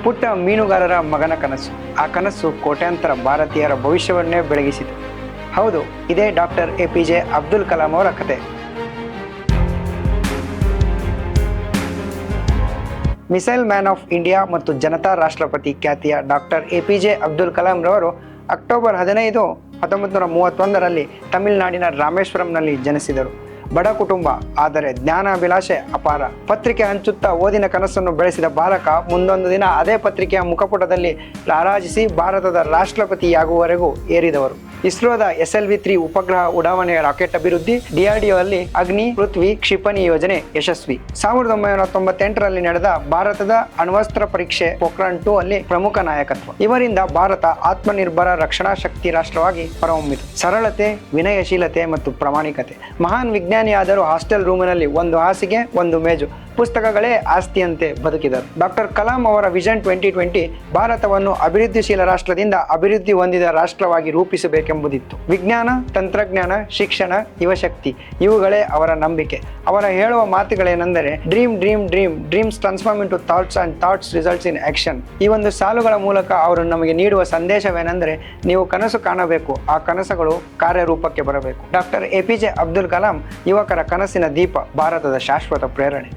ಪುಟ್ಟ ಮೀನುಗಾರರ ಮಗನ ಕನಸು. ಆ ಕನಸು ಕೋಟ್ಯಾಂತರ ಭಾರತೀಯರ ಭವಿಷ್ಯವನ್ನೇ ಬೆಳಗಿಸಿತು. ಹೌದು, ಇದೇ ಡಾಕ್ಟರ್ APJ ಅಬ್ದುಲ್ ಕಲಾಂ ಅವರ ಕತೆ. ಮಿಸೈಲ್ ಮ್ಯಾನ್ ಆಫ್ ಇಂಡಿಯಾ ಮತ್ತು ಜನತಾ ರಾಷ್ಟ್ರಪತಿ ಖ್ಯಾತಿಯ ಡಾಕ್ಟರ್ APJ ಅಬ್ದುಲ್ ಕಲಾಂ ರವರು ಅಕ್ಟೋಬರ್ 15, 1931ರಲ್ಲಿ ತಮಿಳುನಾಡಿನ ರಾಮೇಶ್ವರಂನಲ್ಲಿ ಜನಿಸಿದರು. ಬಡ ಕುಟುಂಬ, ಆದರೆ ಜ್ಞಾನಾಭಿಲಾಷೆ ಅಪಾರ. ಪತ್ರಿಕೆ ಹಂಚುತ್ತಾ ಓದಿನ ಕನಸನ್ನು ಬೆಳೆಸಿದ ಬಾಲಕ ಮುಂದೊಂದು ದಿನ ಅದೇ ಪತ್ರಿಕೆಯ ಮುಖಪುಟದಲ್ಲಿ ರಾರಾಜಿಸಿ ಭಾರತದ ರಾಷ್ಟ್ರಪತಿಯಾಗುವವರೆಗೂ ಏರಿದವರು. ಇಸ್ರೋದ SLV-3 ಉಪಗ್ರಹ ಉಡಾವಣೆಯ ರಾಕೆಟ್ ಅಭಿವೃದ್ಧಿ, DRDO ಅಲ್ಲಿ ಅಗ್ನಿ, ಪೃಥ್ವಿ, ಕ್ಷಿಪಣಿ ಯೋಜನೆ ಯಶಸ್ವಿ. 1998ರಲ್ಲಿ ನಡೆದ ಭಾರತದ ಅಣ್ವಸ್ತ್ರ ಪರೀಕ್ಷೆ ಪೋಖ್ರಾನ್ 2 ಅಲ್ಲಿ ಪ್ರಮುಖ ನಾಯಕತ್ವ. ಇವರಿಂದ ಭಾರತ ಆತ್ಮನಿರ್ಭರ ರಕ್ಷಣಾ ಶಕ್ತಿ ರಾಷ್ಟ್ರವಾಗಿ ಹೊರಹೊಮ್ಮಿತು. ಸರಳತೆ, ವಿನಯಶೀಲತೆ ಮತ್ತು ಪ್ರಾಮಾಣಿಕತೆ. ಮಹಾನ್ ವಿಜ್ಞಾನಿಯಾದರೂ ಹಾಸ್ಟೆಲ್ ರೂಮಿನಲ್ಲಿ ಒಂದು ಹಾಸಿಗೆ, ಒಂದು ಮೇಜು, ಪುಸ್ತಕಗಳೇ ಆಸ್ತಿಯಂತೆ ಬದುಕಿದರು. ಡಾಕ್ಟರ್ ಕಲಾಂ ಅವರ ವಿಷನ್ 2020 ಭಾರತವನ್ನು ಅಭಿವೃದ್ಧಿಶೀಲ ರಾಷ್ಟ್ರದಿಂದ ಅಭಿವೃದ್ಧಿ ಹೊಂದಿದ ರಾಷ್ಟ್ರವಾಗಿ ರೂಪಿಸಬೇಕೆಂಬುದಿತ್ತು. ವಿಜ್ಞಾನ, ತಂತ್ರಜ್ಞಾನ, ಶಿಕ್ಷಣ, ಯುವಶಕ್ತಿ ಇವುಗಳೇ ಅವರ ನಂಬಿಕೆ. ಅವರ ಹೇಳುವ ಮಾತುಗಳೇನೆಂದರೆ dream dream dream dreams transform into thoughts and thoughts results in action. ಈ ಒಂದು ಸಾಲುಗಳ ಮೂಲಕ ಅವರು ನಮಗೆ ನೀಡುವ ಸಂದೇಶವೇನೆಂದರೆ ನೀವು ಕನಸು ಕಾಣಬೇಕು, ಆ ಕನಸುಗಳು ಕಾರ್ಯರೂಪಕ್ಕೆ ಬರಬೇಕು. ಡಾಕ್ಟರ್ APJ ಅಬ್ದುಲ್ ಕಲಾಂ ಯುವಕರ ಕನಸಿನ ದೀಪ, ಭಾರತದ ಶಾಶ್ವತ ಪ್ರೇರಣೆ.